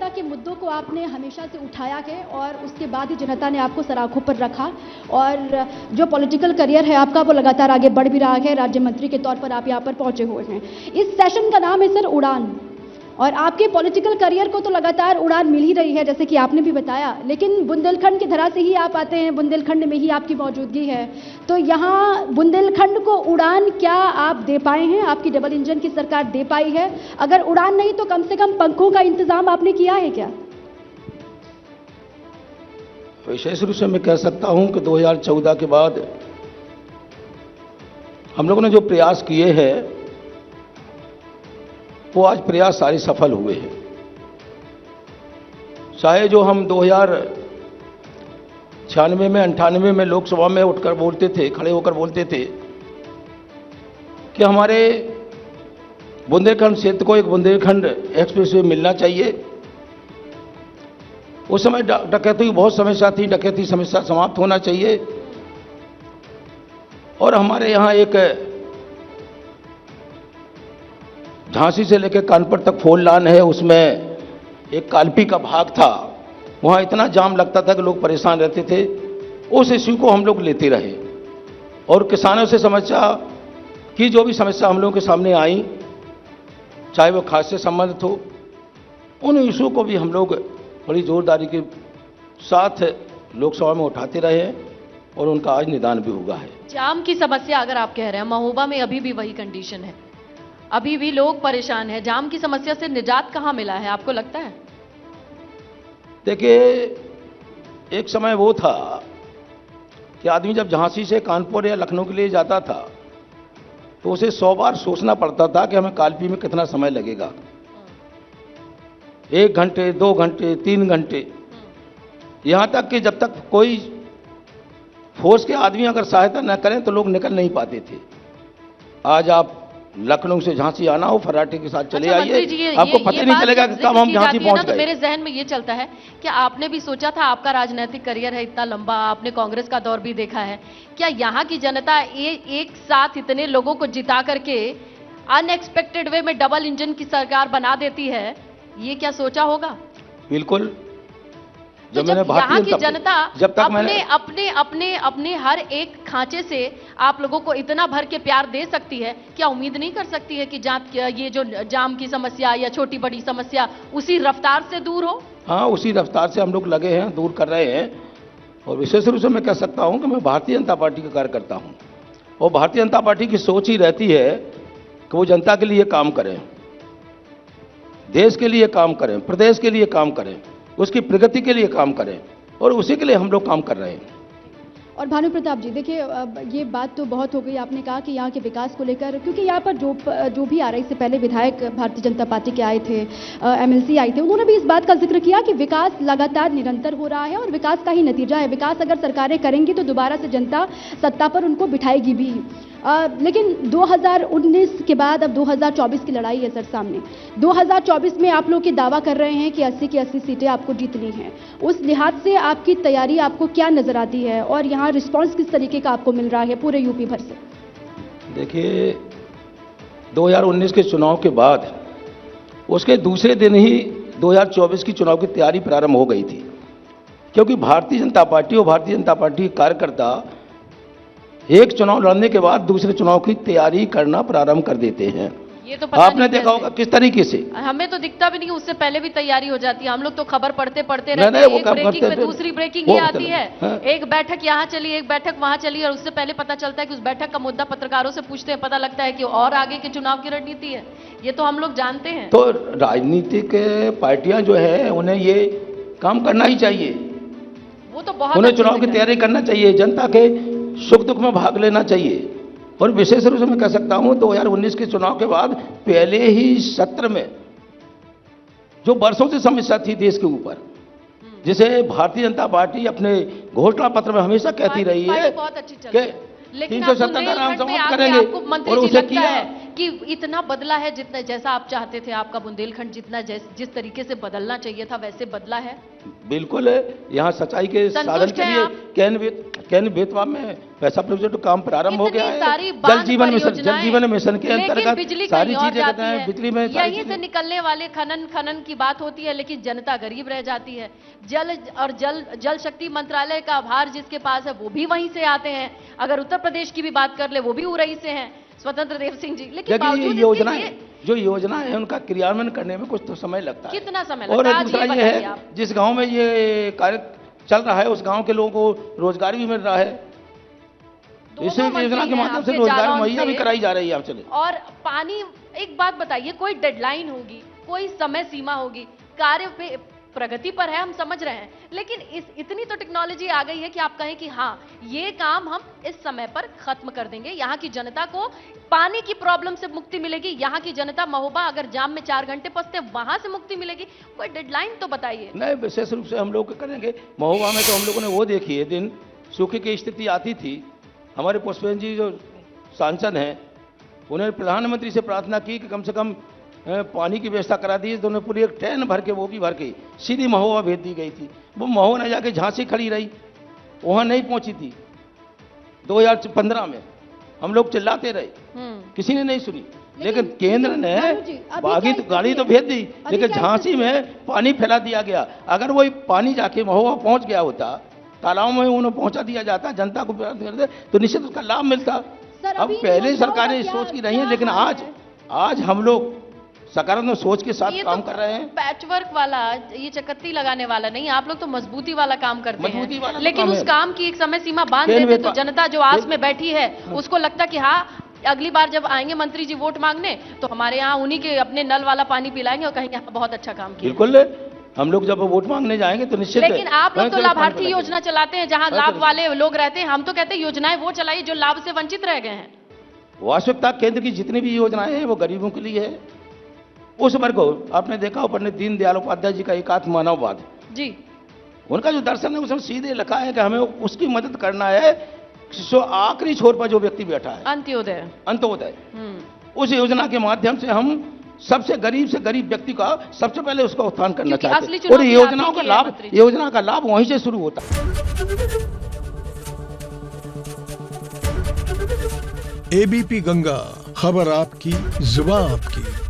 जनता के मुद्दों को आपने हमेशा से उठाया है और उसके बाद ही जनता ने आपको सराखों पर रखा और जो पॉलिटिकल करियर है आपका वो लगातार आगे बढ़ भी रहा है। राज्य मंत्री के तौर पर आप यहाँ पर पहुंचे हुए हैं। इस सेशन का नाम है सर उड़ान, और आपके पॉलिटिकल करियर को तो लगातार उड़ान मिल ही रही है जैसे कि आपने भी बताया, लेकिन बुंदेलखंड की धरा से ही आप आते हैं, बुंदेलखंड में ही आपकी मौजूदगी है, तो यहाँ बुंदेलखंड को उड़ान क्या आप दे पाए हैं? आपकी डबल इंजन की सरकार दे पाई है? अगर उड़ान नहीं तो कम से कम पंखों का इंतजाम आपने किया है क्या? विशेष रूप से मैं कह सकता हूं कि 2014 के बाद हम लोगों ने जो प्रयास किए हैं वो आज प्रयास सारे सफल हुए हैं। चाहे जो हम 2096 में 98 में लोकसभा में उठकर बोलते थे, खड़े होकर बोलते थे कि हमारे बुंदेलखंड क्षेत्र को एक बुंदेलखंड एक्सप्रेसवे मिलना चाहिए। उस समय डकैती बहुत समस्या थी, डकैती समस्या समाप्त होना चाहिए और हमारे यहाँ एक झांसी से लेकर कानपुर तक 4 लाइन है, उसमें एक कालपी का भाग था, वहाँ इतना जाम लगता था कि लोग परेशान रहते थे। उस इश्यू को हम लोग लेते रहे और किसानों से समस्या की जो भी समस्या हम लोगों के सामने आई, चाहे वो खाद से संबंधित हो, उन इशू को भी हम लोग बड़ी जोरदारी के साथ लोकसभा में उठाते रहे हैं और उनका आज निदान भी हुआ है। जाम की समस्या अगर आप कह रहे हैं, महोबा में अभी भी वही कंडीशन है, अभी भी लोग परेशान हैं। जाम की समस्या से निजात कहां मिला है आपको लगता है? देखिए, एक समय वो था कि आदमी जब झांसी से कानपुर या लखनऊ के लिए जाता था तो उसे 100 बार सोचना पड़ता था कि हमें कालपी में कितना समय लगेगा, 1 घंटे, 2 घंटे, 3 घंटे, यहां तक कि जब तक कोई फोर्स के आदमी अगर सहायता न करें तो लोग निकल नहीं पाते थे। आज आप लखनऊ से झांसी आना हो, फर्राटे के साथ चले आइए, आपको पता नहीं चलेगा कि कब हम झांसी पहुंच गए। तो मेरे जहन में ये चलता है कि आपने भी सोचा था, आपका राजनीतिक करियर है इतना लंबा, आपने कांग्रेस का दौर भी देखा है, क्या यहाँ की जनता एक साथ इतने लोगों को जिता करके अनएक्सपेक्टेड वे में डबल इंजन की सरकार बना देती है? ये क्या सोचा होगा? बिल्कुल। तो जब यहाँ की जनता अपने हर एक खांचे से आप लोगों को इतना भर के प्यार दे सकती है, क्या उम्मीद नहीं कर सकती है कि ये जो जाम की समस्या या छोटी बड़ी समस्या उसी रफ्तार से दूर हो? हाँ, उसी रफ्तार से हम लोग लगे हैं, दूर कर रहे हैं। और विशेष रूप से मैं कह सकता हूं कि मैं भारतीय जनता पार्टी का कार्यकर्ता हूं और भारतीय जनता पार्टी की सोच ही रहती है कि वो जनता के लिए काम करें, देश के लिए काम करें, प्रदेश के लिए काम करें, उसकी प्रगति के लिए काम करें और उसी के लिए हम लोग काम कर रहे हैं। और भानु प्रताप जी, देखिए ये बात तो बहुत हो गई, आपने कहा कि यहाँ के विकास को लेकर, क्योंकि यहाँ पर जो भी आ रहा है, इससे पहले विधायक भारतीय जनता पार्टी के आए थे, एमएलसी आए थे, उन्होंने भी इस बात का जिक्र किया कि विकास लगातार निरंतर हो रहा है और विकास का ही नतीजा है। विकास अगर सरकारें करेंगी तो दोबारा से जनता सत्ता पर उनको बिठाएगी भी। लेकिन 2019 के बाद अब 2024 की लड़ाई है सर सामने। 2024 में आप लोग ये दावा कर रहे हैं कि 80 की 80 सीटें आपको जीतनी हैं। उस लिहाज से आपकी तैयारी आपको क्या नजर आती है और यहाँ रिस्पांस किस तरीके का आपको मिल रहा है पूरे यूपी भर से? देखिए, 2019 के चुनाव के बाद उसके दूसरे दिन ही 2024 की चुनाव की तैयारी प्रारंभ हो गई थी, क्योंकि भारतीय जनता पार्टी और भारतीय जनता पार्टी के कार्यकर्ता एक चुनाव लड़ने के बाद दूसरे चुनाव की तैयारी करना प्रारंभ कर देते हैं। ये तो पता आपने देखा होगा किस तरीके से। हमें तो दिखता भी नहीं, उससे पहले भी तैयारी हो जाती है। हम लोग तो खबर पढ़ते रहते हैं, एक ब्रेकिंग पे दूसरी ब्रेकिंग ही आती है। एक बैठक यहाँ चली, एक बैठक वहां चली और उससे पहले पता चलता है कि उस बैठक का मुद्दा पत्रकारों से पूछते हैं, पता लगता है कि और आगे के चुनाव की रणनीति है। ये तो हम लोग जानते हैं। तो राजनीतिक पार्टियां जो है उन्हें ये काम करना ही चाहिए, वो तो बहुत उन्हें चुनाव की तैयारी करना चाहिए, जनता के सुख दुख में भाग लेना चाहिए। और विशेष रूप से मैं कह सकता हूं 2019 के चुनाव के बाद पहले ही सत्र में जो वर्षों से समस्या थी देश के ऊपर, जिसे भारतीय जनता पार्टी अपने घोषणा पत्र में हमेशा कहती रही है कि 370 का नाम समाप्त करेंगे और उसे किया है कि इतना बदला है जितना जैसा आप चाहते थे। आपका बुंदेलखंड जितना जिस तरीके से बदलना चाहिए था वैसे बदला है? बिल्कुल है। यहाँ सच्चाई के साधन के लिए केन बेतवा में पैसा प्रोजेक्ट काम प्रारंभ हो गया इतनी है। सारी जल बांध जीवन मिशन, परियोजनाएं, जल जीवन मिशन के लेकिन अंतर्गत बिजली सारी कहीं और चीजें कहते जाती हैं, है। बिजली में सारी यहीं से चीजें- निकलने वाले खनन की बात होती है, लेकिन जनता गरीब रह जाती है। जल शक्ति मंत्रालय का आभार जिसके पास है वो भी वहीं से आते हैं। अगर उत्तर प्रदेश की भी बात कर ले वो भी उरई से हैं, स्वतंत्र देव सिंह जी। लेकिन देखिए बावजूद ये इसके योजनाएं, ये जो योजनाएं हैं उनका क्रियान्वयन करने में कुछ तो समय लगता है। कितना समय और लगता है? आज दूसरा ये ये बताइए है आप। जिस गांव में ये कार्य चल रहा है उस गांव के लोगों को रोजगार भी मिल रहा है। दोनों इस योजना मंत्री के हैं माध्यम से आपके रोजगार जालौन मुहैया भी से। कराई जा रही है आपसे। और पानी, एक बात बताइए, कोई डेडलाइन होगी, कोई समय सीमा होगी, कार्य पे प्रगति पर है, हम समझ रहे हैं, लेकिन इतनी तो टेक्नोलॉजी आ गई है कि आप कहें कि हाँ ये काम हम इस समय पर खत्म कर देंगे, यहाँ की जनता को पानी की प्रॉब्लम से मुक्ति मिलेगी, यहाँ की जनता महोबा अगर जाम में 4 घंटे फंसते वहां से मुक्ति मिलेगी। कोई डेडलाइन तो बताइए। नहीं, विशेष रूप से हम लोग करेंगे। महोबा में तो हम लोगों ने वो देखी है, दिन सूखे की स्थिति आती थी, हमारे पुष्पेंद्र जी जो सांसद हैं उन्होंने प्रधानमंत्री से प्रार्थना की कि कम से कम पानी की व्यवस्था करा दी। तो उन्हें पूरी एक ट्रेन भर के, वो भी भर के सीधी महोबा भेज दी गई थी। वो महोबा न जाके झांसी खड़ी रही, वहां नहीं पहुंची थी। 2015 में हम लोग चिल्लाते रहे, किसी ने नहीं सुनी, लेकिन केंद्र ने बागी तो गाड़ी तो भेज दी, लेकिन झांसी में पानी फैला दिया गया। अगर वो पानी जाके महोबा पहुंच गया होता, तालाब में उन्हें पहुंचा दिया जाता, जनता को करते तो निश्चित उसका लाभ मिलता। अब पहले सरकारें इस सोच की रही हैं, लेकिन आज हम लोग सकारात्मक सोच के साथ काम कर रहे हैं। पैचवर्क वाला, ये चकत्ती लगाने वाला नहीं, आप लोग तो मजबूती वाला काम करते मजबूती वाला हैं, तो लेकिन काम उस है। काम की एक समय सीमा बांध देते तो जनता जो आस में बैठी है उसको लगता कि हाँ अगली बार जब आएंगे मंत्री जी वोट मांगने तो हमारे यहाँ उन्हीं के अपने नल वाला पानी पिलाएंगे और कहेंगे हाँ बहुत अच्छा काम किया। बिल्कुल, हम लोग जब वोट मांगने जाएंगे तो निश्चित। लेकिन आप लोग तो लाभार्थी योजना चलाते हैं जहां लाभ वाले लोग रहते हैं। हम तो कहते हैं योजनाएं वो चलाइए जो लाभ से वंचित रह गए हैं। वास्तविकता केंद्र की जितनी भी योजनाएं हैं वो गरीबों के लिए है। उस वर्ग को आपने देखा, पंडित दीनदयाल उपाध्याय जी का एकात्म मानववाद जी, उनका जो दर्शन है उसमें सीधे लिखा है कि हमें उसकी मदद करना है जो आखिरी छोर पर जो व्यक्ति बैठा है, अंत्योदय। उस योजना के माध्यम से हम सबसे गरीब व्यक्ति का सबसे पहले उसका उत्थान करना चाहते हैं। और योजना का लाभ वहीं से शुरू होता है। एबीपी गंगा, खबर आपकी, जुबान आपकी।